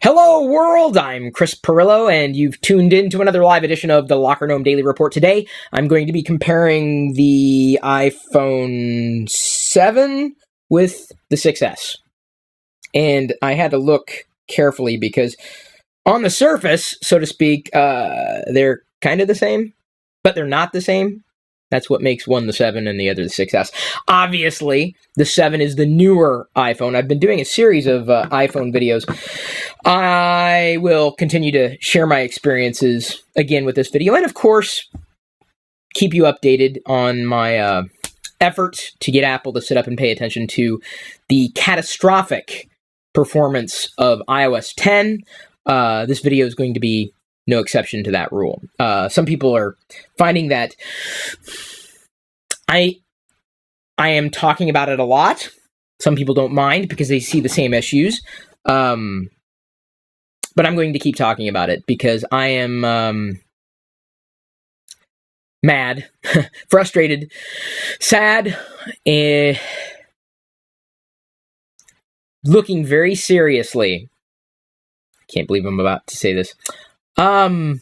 Hello world, I'm Chris Pirillo, and you've tuned in to another live edition of the LockerGnome Daily Report. Today, I'm going to be comparing the iPhone 7 with the 6S. And I had to look carefully because on the surface, so to speak, they're kind of the same, but they're not the same. That's what makes one the 7 and the other the 6S. Obviously, the 7 is the newer iPhone. I've been doing a series of iPhone videos. I will continue to share my experiences again with this video, and of course, keep you updated on my efforts to get Apple to sit up and pay attention to the catastrophic performance of iOS 10. This video is going to be no exception to that rule. Some people are finding that I am talking about it a lot. Some people don't mind because they see the same issues. But I'm going to keep talking about it because I am mad, frustrated, sad, and looking very seriously. Can't believe I'm about to say this. I'm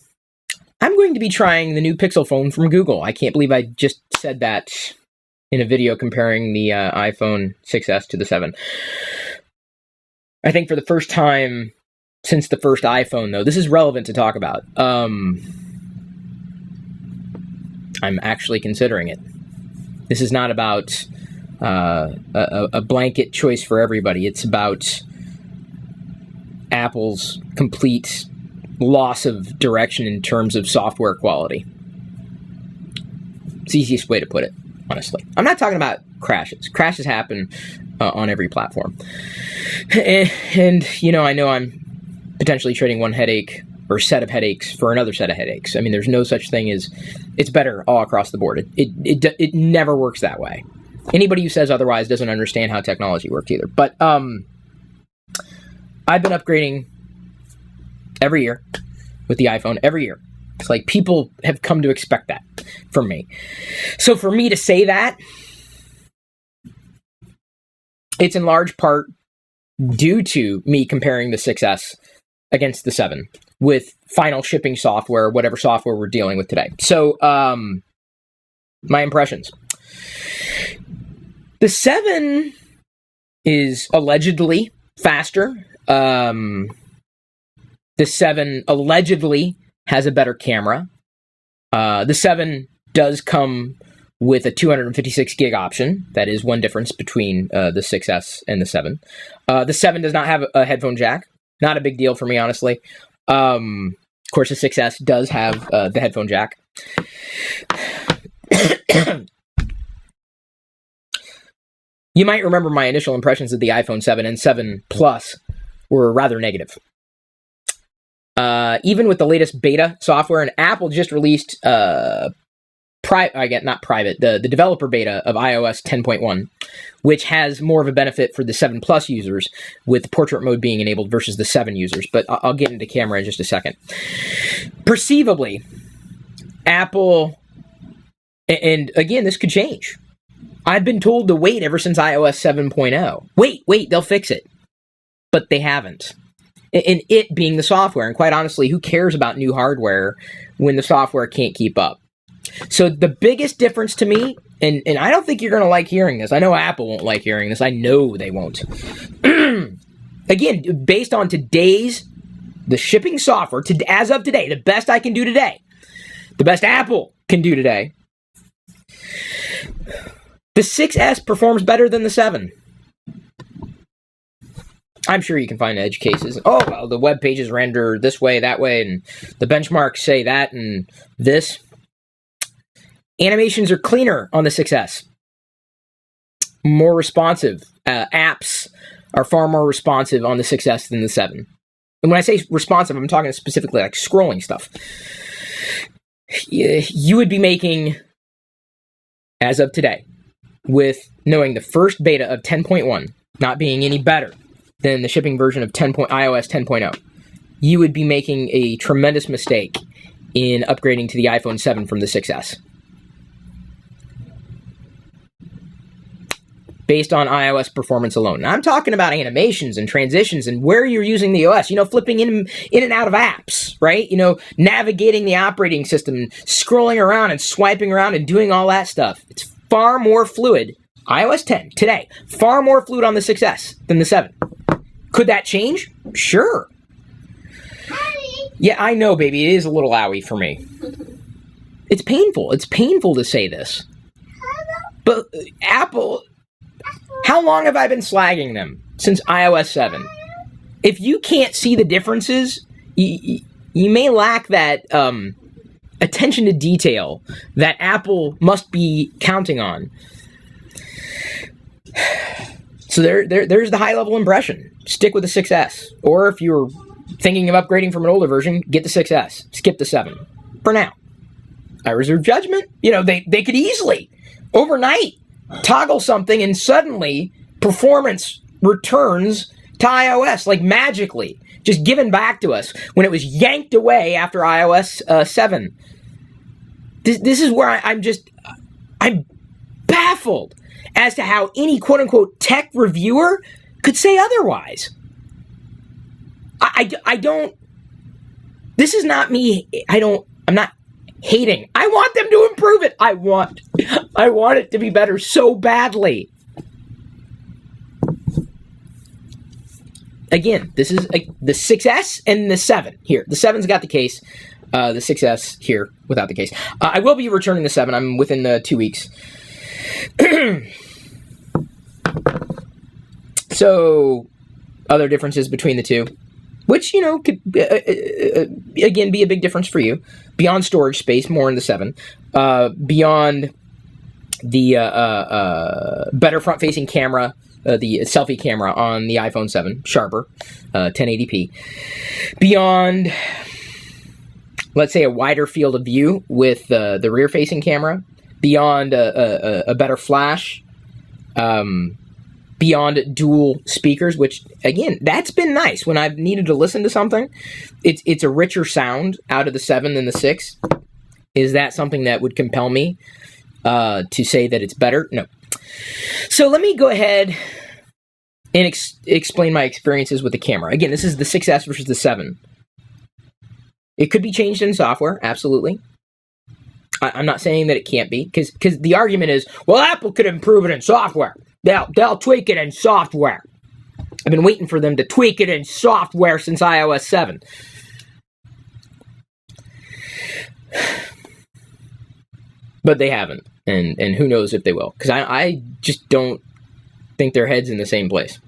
going to be trying the new Pixel phone from Google. I can't believe I just said that in a video comparing the iPhone 6S to the 7. I think for the first time since the first iPhone, though, this is relevant to talk about. I'm actually considering it. This is not about a blanket choice for everybody. It's about Apple's complete loss of direction in terms of software quality. It's the easiest way to put it, honestly. I'm not talking about crashes. Crashes happen on every platform. And, you know, I know I'm potentially trading one headache or set of headaches for another set of headaches. I mean, there's no such thing as it's better all across the board. It never works that way. Anybody who says otherwise doesn't understand how technology works either. But I've been upgrading every year with the iPhone, every year. It's like people have come to expect that from me. So for me to say that, it's in large part due to me comparing the 6S against the 7 with final shipping software, whatever software we're dealing with today. So my impressions. The 7 is allegedly faster. The 7 allegedly has a better camera. The 7 does come with a 256 gig option. That is one difference between the 6S and the 7. The 7 does not have a headphone jack. Not a big deal for me, honestly. Of course, the 6S does have the headphone jack. You might remember my initial impressions of the iPhone 7 and 7 Plus were rather negative. Even with the latest beta software, and Apple just released the developer beta of iOS 10.1, which has more of a benefit for the 7 Plus users, with the portrait mode being enabled versus the 7 users. But I'll get into camera in just a second. Perceivably, Apple, and again, this could change. I've been told to wait ever since iOS 7.0. Wait, they'll fix it. But they haven't. And it being the software. And quite honestly, who cares about new hardware when the software can't keep up? So the biggest difference to me, and I don't think you're going to like hearing this. I know Apple won't like hearing this. I know they won't. Again, based on the shipping software, as of today, the best I can do today, the best Apple can do today, the 6S performs better than the 7. I'm sure you can find edge cases. Oh, well, the web pages render this way, that way, and the benchmarks say that and this. Animations are cleaner on the 6S. More responsive. Apps are far more responsive on the 6S than the 7. And when I say responsive, I'm talking specifically like scrolling stuff. You would be making, as of today, with knowing the first beta of 10.1 not being any better than the shipping version of iOS 10.0, you would be making a tremendous mistake in upgrading to the iPhone 7 from the 6S. based on iOS performance alone. Now, I'm talking about animations and transitions and where you're using the OS, flipping in and out of apps, right? Navigating the operating system, scrolling around and swiping around and doing all that stuff. It's far more fluid. iOS 10 today, far more fluid on the 6S than the 7. Could that change? Sure. Yeah, I know, baby. It is a little owie for me. It's painful. It's painful to say this. But Apple... How long have I been slagging them? Since iOS 7. If you can't see the differences, you may lack that attention to detail that Apple must be counting on. So there's the high-level impression. Stick with the 6S. Or if you're thinking of upgrading from an older version, get the 6S. Skip the 7. For now. I reserve judgment. They could easily, overnight, toggle something and suddenly performance returns to iOS, like magically, just given back to us when it was yanked away after iOS 7. This is where I'm baffled as to how any quote-unquote tech reviewer could say otherwise. I don't, this is not me, I'm not hating. I want them to improve it. I want it to be better so badly. Again, this is the 6S and the 7 here. The 7's got the case. The 6S here without the case. I will be returning the 7. I'm within 2 weeks. So, other differences between the two, which, could, again, be a big difference for you. Beyond storage space, more in the 7. Beyond the better front-facing camera, the selfie camera on the iPhone 7, sharper, 1080p. Beyond, let's say, a wider field of view with the rear-facing camera. Beyond a better flash. Beyond dual speakers, which, again, that's been nice. When I've needed to listen to something, it's a richer sound out of the 7 than the 6. Is that something that would compel me to say that it's better? No. So let me go ahead and explain my experiences with the camera. Again, this is the 6S versus the 7. It could be changed in software, absolutely. I'm not saying that it can't be, because the argument is, well, Apple could improve it in software. They'll tweak it in software. I've been waiting for them to tweak it in software since iOS 7. But they haven't, and who knows if they will, because I just don't think their head's in the same place.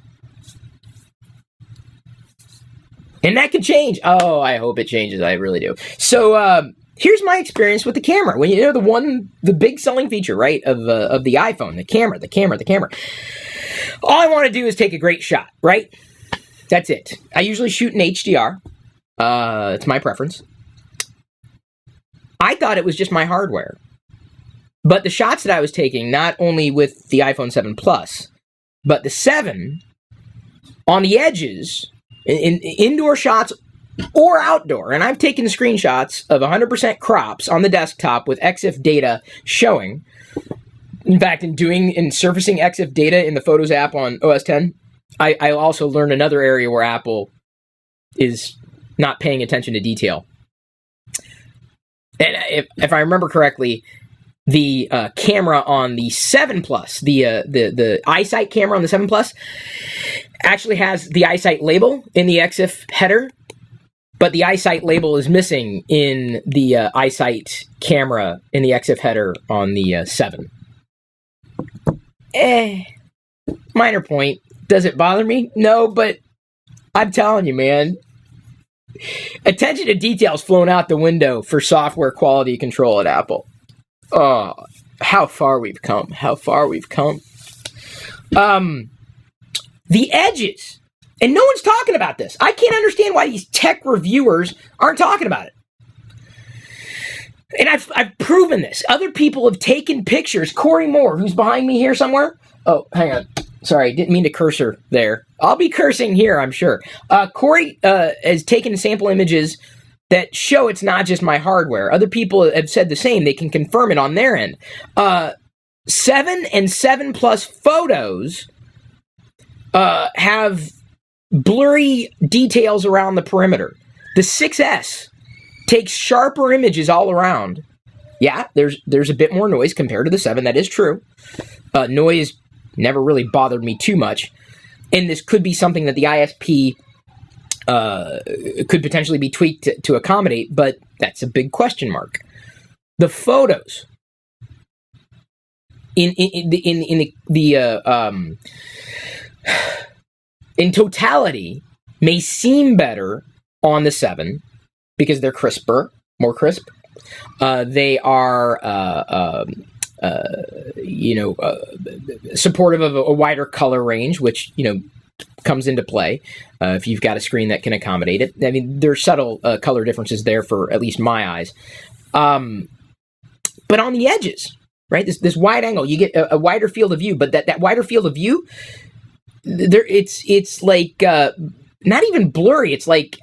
And that could change. Oh, I hope it changes. I really do. So, here's my experience with the camera. When the big selling feature, right, of the iPhone, the camera. All I want to do is take a great shot, right? That's it. I usually shoot in HDR. It's my preference. I thought it was just my hardware. But the shots that I was taking, not only with the iPhone 7 Plus, but the 7, on the edges, in indoor shots or outdoor, and I've taken screenshots of 100% crops on the desktop with EXIF data showing. In fact, in surfacing EXIF data in the Photos app on OS X, I also learned another area where Apple is not paying attention to detail. And if I remember correctly, the camera on the 7 Plus, the eyesight camera on the 7 Plus, actually has the eyesight label in the EXIF header. But the eyesight label is missing in the eyesight camera in the EXIF header on the 7. Minor point. Does it bother me? No, but I'm telling you, man. Attention to detail's flown out the window for software quality control at Apple. Oh, how far we've come. The edges. And no one's talking about this. I can't understand why these tech reviewers aren't talking about it. And I've proven this. Other people have taken pictures. Corey Moore, who's behind me here somewhere. Oh, hang on. Sorry, didn't mean to cursor there. I'll be cursing here, I'm sure. Corey has taken sample images that show it's not just my hardware. Other people have said the same. They can confirm it on their end. 7 and 7 Plus photos have blurry details around the perimeter. The 6S takes sharper images all around. Yeah, there's a bit more noise compared to the 7. That is true. Noise never really bothered me too much. And this could be something that the ISP could potentially be tweaked to accommodate, but that's a big question mark. The photos in totality may seem better on the 7 because they're crisper, more crisp. They are, supportive of a wider color range, which, comes into play if you've got a screen that can accommodate it. I mean, there's subtle color differences there for at least my eyes. But on the edges, right, this wide angle, you get a wider field of view, but that wider field of view, it's like not even blurry. It's like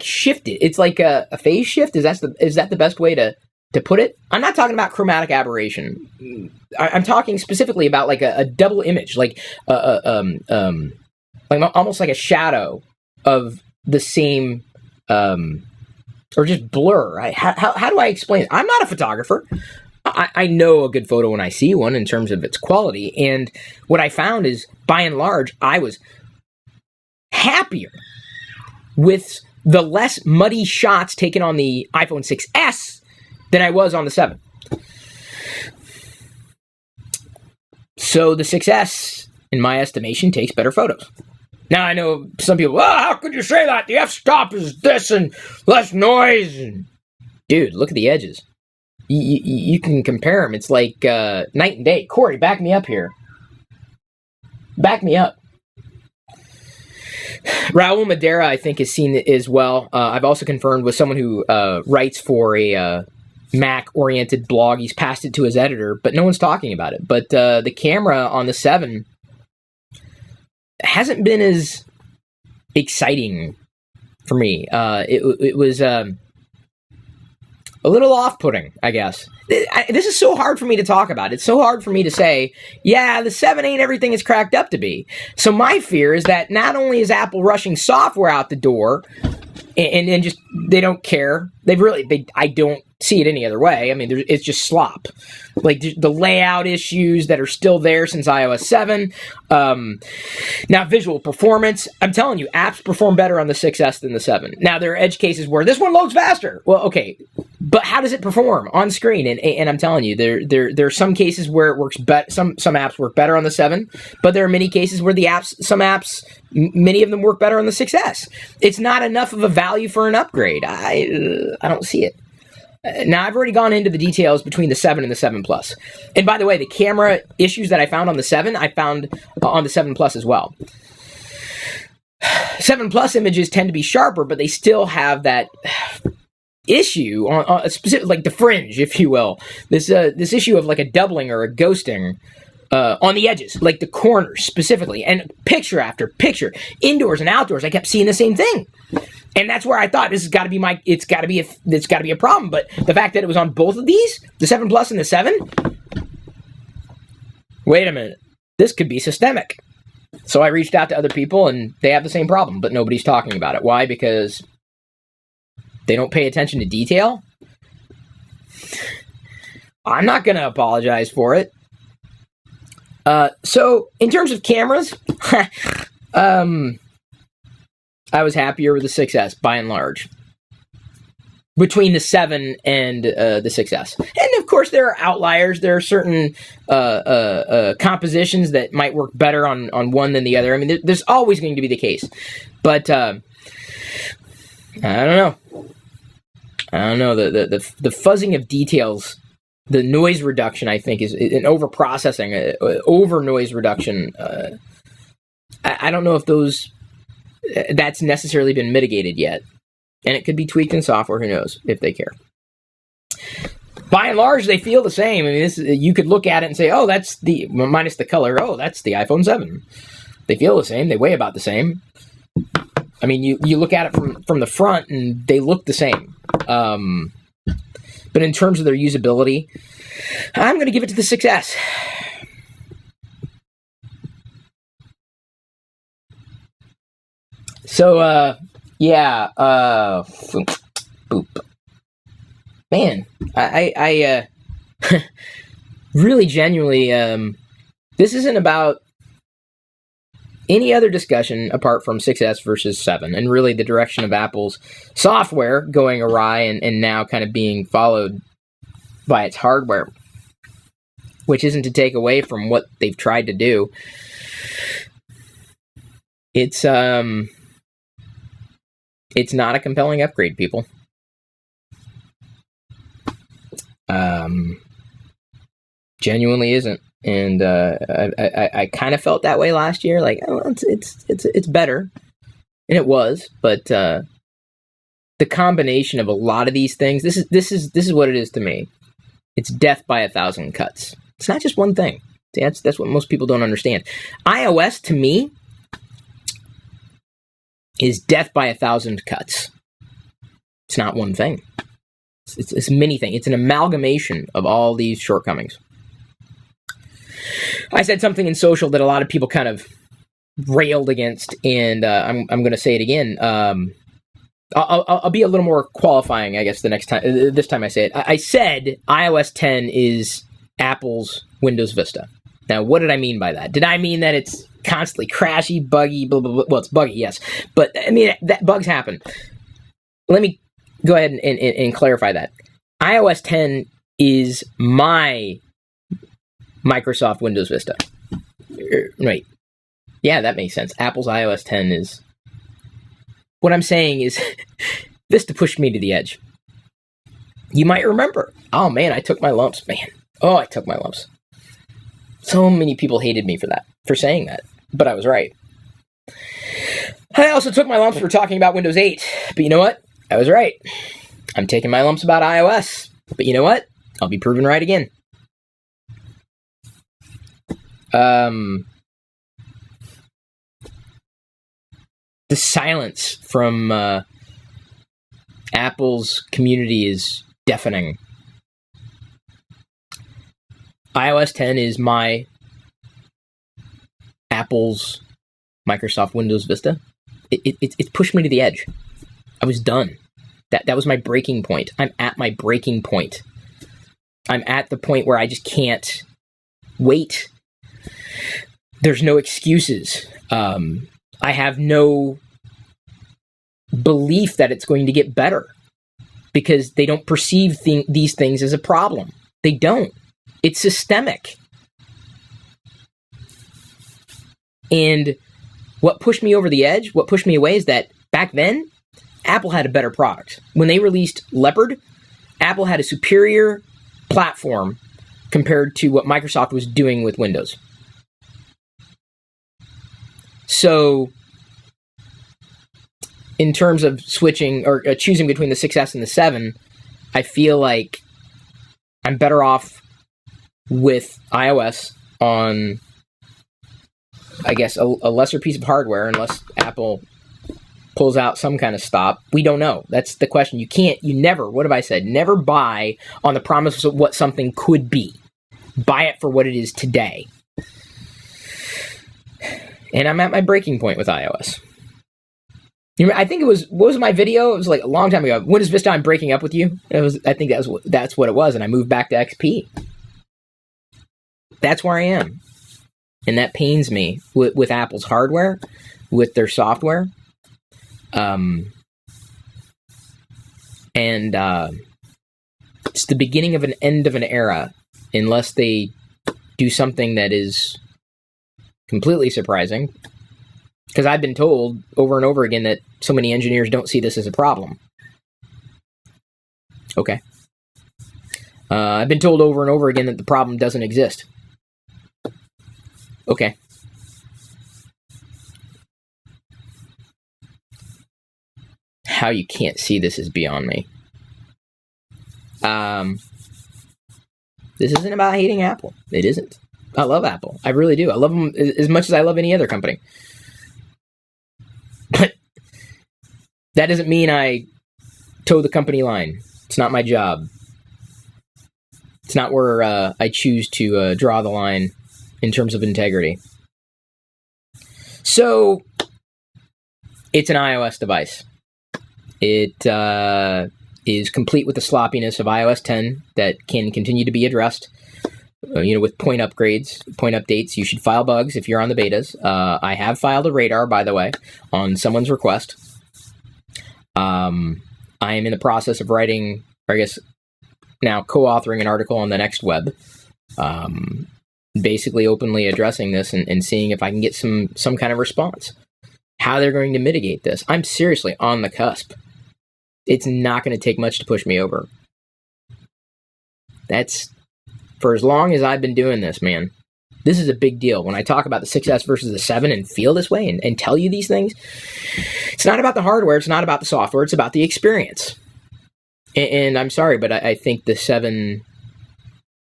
shifted. It's like a phase shift. Is that the best way to put it? I'm not talking about chromatic aberration. I'm talking specifically about like a double image, like almost like a shadow of the same, or just blur. Right? How do I explain it? I'm not a photographer. I know a good photo when I see one in terms of its quality. And what I found is, by and large, I was happier with the less muddy shots taken on the iPhone 6S than I was on the 7. So the 6S, in my estimation, takes better photos. Now, I know some people, how could you say that? The f-stop is this and less noise. And, dude, look at the edges. You can compare them. It's like night and day. Corey, back me up here. Back me up. Raul Madeira, I think, has seen it as well. I've also confirmed with someone who writes for a Mac-oriented blog. He's passed it to his editor, but no one's talking about it. But the camera on the 7 hasn't been as exciting for me. It was a little off-putting, I guess. This is so hard for me to talk about. It's so hard for me to say, yeah, the 7 ain't everything it's cracked up to be. So my fear is that not only is Apple rushing software out the door, and just, they don't care. I don't see it any other way. I mean, it's just slop. Like the layout issues that are still there since iOS 7. Now, visual performance. I'm telling you, apps perform better on the 6S than the 7. Now, there are edge cases where this one loads faster. Well, okay, but how does it perform on screen? And I'm telling you, there are some cases where it works better. Some apps work better on the 7, but there are many cases where many of them work better on the 6S. It's not enough of a value for an upgrade. I don't see it. Now, I've already gone into the details between the 7 and the 7 Plus. And by the way, the camera issues that I found on the 7, I found on the 7 Plus as well. 7 Plus images tend to be sharper, but they still have that issue on specific, like the fringe, if you will. This issue of like a doubling or a ghosting on the edges, like the corners specifically, and picture after picture, indoors and outdoors, I kept seeing the same thing. And that's where I thought this has got to be it's got to be a problem. But the fact that it was on both of these, the 7 Plus and the 7, wait a minute, this could be systemic. So I reached out to other people and they have the same problem, but nobody's talking about it. Why? Because they don't pay attention to detail. I'm not going to apologize for it. So in terms of cameras, I was happier with the 6S by and large, between the 7 and the 6S. And of course, there are outliers. There are certain compositions that might work better on one than the other. I mean, there's always going to be the case. But I don't know. The fuzzing of details, the noise reduction, I think, is an over-processing, over noise reduction. I don't know if that's necessarily been mitigated yet. And it could be tweaked in software, who knows, if they care. By and large, they feel the same. I mean, you could look at it and say, oh, that's minus the color, oh, that's the iPhone 7. They feel the same. They weigh about the same. I mean, you look at it from the front, and they look the same. But in terms of their usability, I'm going to give it to the 6S. So, yeah, boop. Man, I really genuinely, this isn't about any other discussion apart from 6S versus 7, and really the direction of Apple's software going awry and now kind of being followed by its hardware, which isn't to take away from what they've tried to do. It's not a compelling upgrade, people. Genuinely isn't. And I kind of felt that way last year. Like, oh, it's better, and it was. But the combination of a lot of these things, this is what it is to me. It's death by 1,000 cuts. It's not just one thing. That's what most people don't understand. iOS to me is death by 1,000 cuts. It's not one thing. It's many things. It's an amalgamation of all these shortcomings. I said something in social that a lot of people kind of railed against, and I'm going to say it again. I'll be a little more qualifying, I guess, this time I say it. I said iOS 10 is Apple's Windows Vista. Now, what did I mean by that? Did I mean that it's constantly crashy, buggy, blah, blah, blah? Well, it's buggy, yes. But, I mean, that bugs happen. Let me go ahead and clarify that. iOS 10 is my Microsoft Windows Vista. Right. Yeah, that makes sense. Apple's iOS 10 is... What I'm saying is, Vista pushed me to the edge. You might remember. Oh, man, I took my lumps, man. Oh, I took my lumps. So many people hated me for saying that. But I was right. I also took my lumps for talking about Windows 8. But you know what? I was right. I'm taking my lumps about iOS. But you know what? I'll be proven right again. The silence from Apple's community is deafening. iOS 10 is my Apple's Microsoft Windows Vista. It pushed me to the edge. I was done. That was my breaking point. I'm at my breaking point. I'm at the point where I just can't wait. There's no excuses. I have no belief that it's going to get better because they don't perceive these things as a problem. They don't. It's systemic. And what pushed me over the edge, what pushed me away is that back then, Apple had a better product. When they released Leopard, Apple had a superior platform compared to what Microsoft was doing with Windows. So, in terms of switching or choosing between the 6S and the 7, I feel like I'm better off with iOS on, I guess, a lesser piece of hardware, unless Apple pulls out some kind of stop. We don't know. That's the question. You never, what have I said? Never buy on the promise of what something could be. Buy it for what it is today. And I'm at my breaking point with iOS. I think it was, what was my video? It was like a long time ago. When is Vista? I'm breaking up with you. I think that's what it was. And I moved back to XP. That's where I am. And that pains me with Apple's hardware, with their software. And it's the beginning of an end of an era, unless they do something that is completely surprising. Because I've been told over and over again that so many engineers don't see this as a problem. Okay. I've been told over and over again that the problem doesn't exist. Okay. How you can't see this is beyond me. This isn't about hating Apple. It isn't. I love Apple. I really do. I love them as much as I love any other company. But that doesn't mean I toe the company line. It's not my job. It's not where I choose to draw the line in terms of integrity. So, it's an iOS device. It is complete with the sloppiness of iOS 10 that can continue to be addressed. With point upgrades, point updates. You should file bugs if you're on the betas. I have filed a radar, by the way, on someone's request. I am in the process of writing, or I guess now co-authoring an article on the Next Web, basically openly addressing this and seeing if I can get some kind of response. How they're going to mitigate this. I'm seriously on the cusp. It's not going to take much to push me over. That's for as long as I've been doing this, man. This is a big deal. When I talk about the 6S versus the 7 and feel this way and tell you these things, it's not about the hardware, it's not about the software, it's about the experience. And I'm sorry, but I think the 7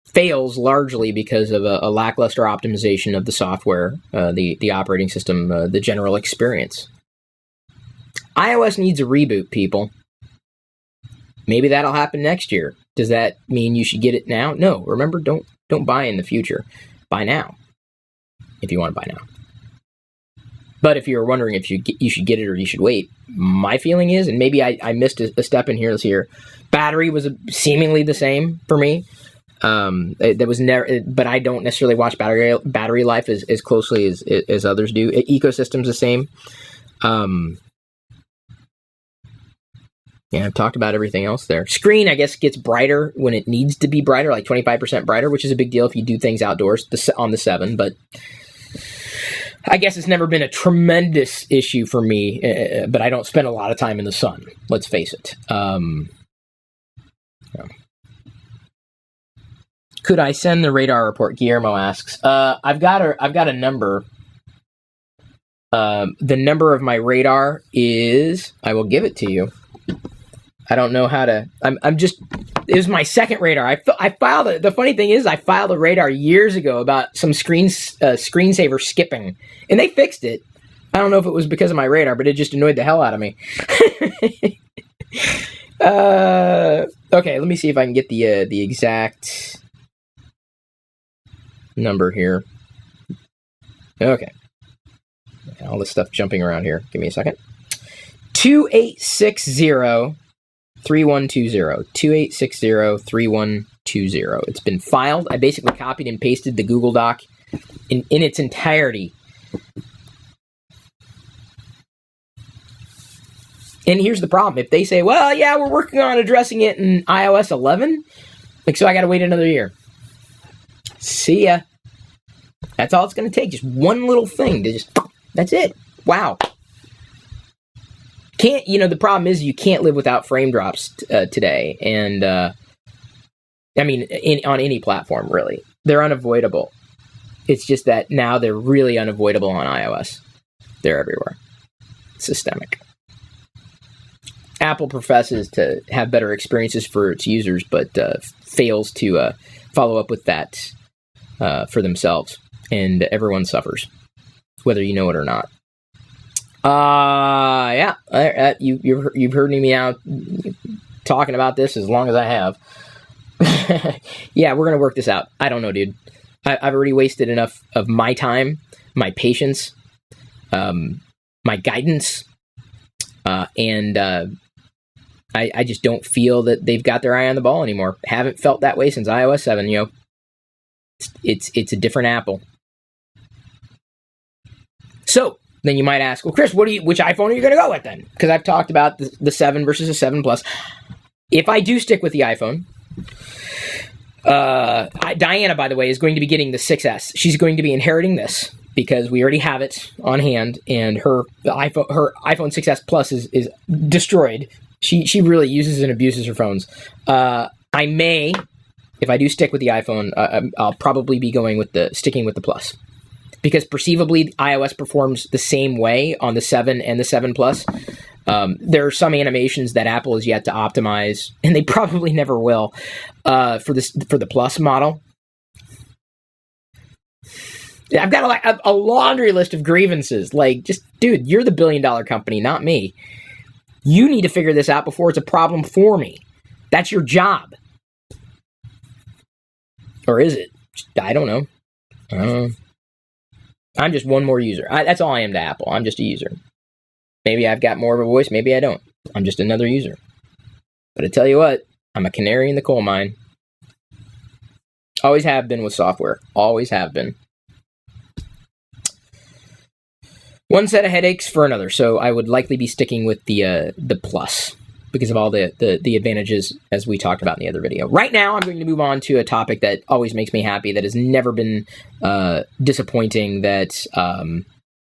fails largely because of a lackluster optimization of the software, the operating system, the general experience. iOS needs a reboot, people. Maybe that'll happen next year. Does that mean you should get it now? No. Remember, don't buy in the future. Buy now, if you want to buy now. But if you're wondering if you should get it or you should wait, my feeling is, and maybe I missed a step in here. Battery was seemingly the same for me. That was never, but I don't necessarily watch battery life as closely as others do. Ecosystem's the same. Yeah, I've talked about everything else there. Screen, I guess, gets brighter when it needs to be brighter, like 25% brighter, which is a big deal if you do things outdoors on the 7. But I guess it's never been a tremendous issue for me, but I don't spend a lot of time in the sun, let's face it. Could I send the radar report? Guillermo asks. I've got a number. The number of my radar is, I will give it to you. I don't know how to, it was my second radar. I filed it. The funny thing is I filed a radar years ago about some screensaver skipping, and they fixed it. I don't know if it was because of my radar, but it just annoyed the hell out of me. Okay, let me see if I can get the exact number here. Okay. All this stuff jumping around here. Give me a second. 2860-3120. 2860-3120. It's been filed. I basically copied and pasted the Google Doc in its entirety. And here's the problem. If they say, well, yeah, we're working on addressing it in iOS 11, so I got to wait another year. See ya. That's all it's going to take. Just one little thing to that's it. Wow. The problem is you can't live without frame drops today. And, on any platform, really. They're unavoidable. It's just that now they're really unavoidable on iOS. They're everywhere. Systemic. Apple professes to have better experiences for its users, but fails to follow up with that for themselves. And everyone suffers, whether you know it or not. You've heard me out talking about this as long as I have. Yeah, we're going to work this out. I don't know, dude. I've already wasted enough of my time, my patience, my guidance, and I just don't feel that they've got their eye on the ball anymore. Haven't felt that way since iOS 7, It's a different Apple. So, then you might ask, well, Chris, which iPhone are you going to go with then? Because I've talked about the 7 versus the 7 Plus. If I do stick with the iPhone, Diana, by the way, is going to be getting the 6S. She's going to be inheriting this because we already have it on hand, and her iPhone 6S Plus is destroyed. She really uses and abuses her phones. I may, if I do stick with the iPhone, I'll probably be sticking with the Plus. Because perceivably, iOS performs the same way on the 7 and the 7 Plus. There are some animations that Apple is yet to optimize, and they probably never will, for the Plus model. I've got a laundry list of grievances. Dude, you're the billion-dollar company, not me. You need to figure this out before it's a problem for me. That's your job. Or is it? I don't know. I'm just one more user. That's all I am to Apple. I'm just a user. Maybe I've got more of a voice. Maybe I don't. I'm just another user. But I tell you what, I'm a canary in the coal mine. Always have been with software. Always have been. One set of headaches for another. So I would likely be sticking with the Plus because of all the advantages as we talked about in the other video. Right now, I'm going to move on to a topic that always makes me happy, that has never been disappointing, that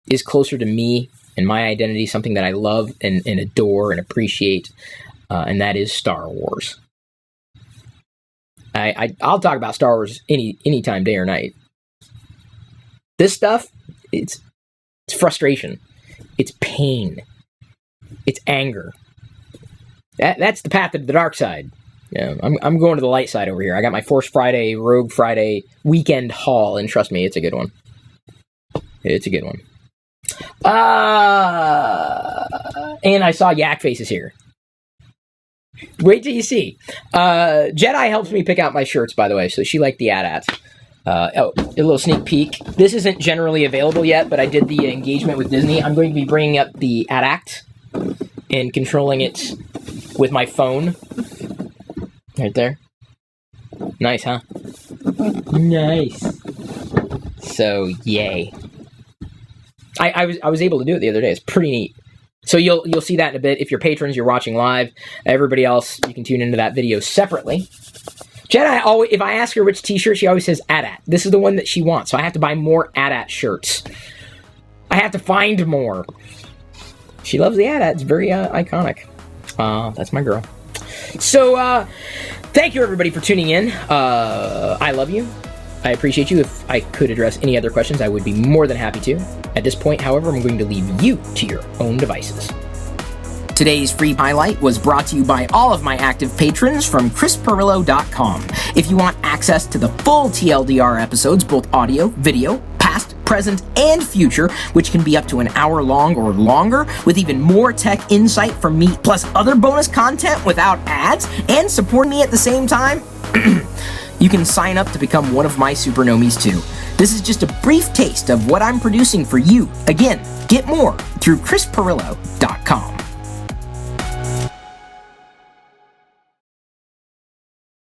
is closer to me and my identity, something that I love and adore and appreciate, and that is Star Wars. I'll talk about Star Wars anytime, day or night. This stuff, it's frustration. It's pain. It's anger. That's the path to the dark side. Yeah, I'm going to the light side over here. I got my Force Friday, Rogue Friday weekend haul, and trust me, it's a good one. It's a good one. And I saw Yak Faces here. Wait till you see. Jedi helps me pick out my shirts, by the way, so she liked the AT-AT. A little sneak peek. This isn't generally available yet, but I did the engagement with Disney. I'm going to be bringing up the AT-AT and controlling it with my phone. Right there. Nice, huh? Nice. So, yay. I was able to do it the other day. It's pretty neat. So you'll see that in a bit. If you're patrons, you're watching live. Everybody else, you can tune into that video separately. Jedi, always, if I ask her which t-shirt, she always says AT-AT. This is the one that she wants, so I have to buy more AT-AT shirts. I have to find more. She loves the AT-AT. It's very iconic. That's my girl. So, thank you everybody for tuning in. I love you. I appreciate you. If I could address any other questions, I would be more than happy to. At this point, however, I'm going to leave you to your own devices. Today's free highlight was brought to you by all of my active patrons from ChrisPirillo.com. If you want access to the full TLDR episodes, both audio, video, past, present, and future, which can be up to an hour long or longer, with even more tech insight from me, plus other bonus content without ads, and support me at the same time, you can sign up to become one of my supernomies too. This is just a brief taste of what I'm producing for you. Again, get more through ChrisPirillo.com.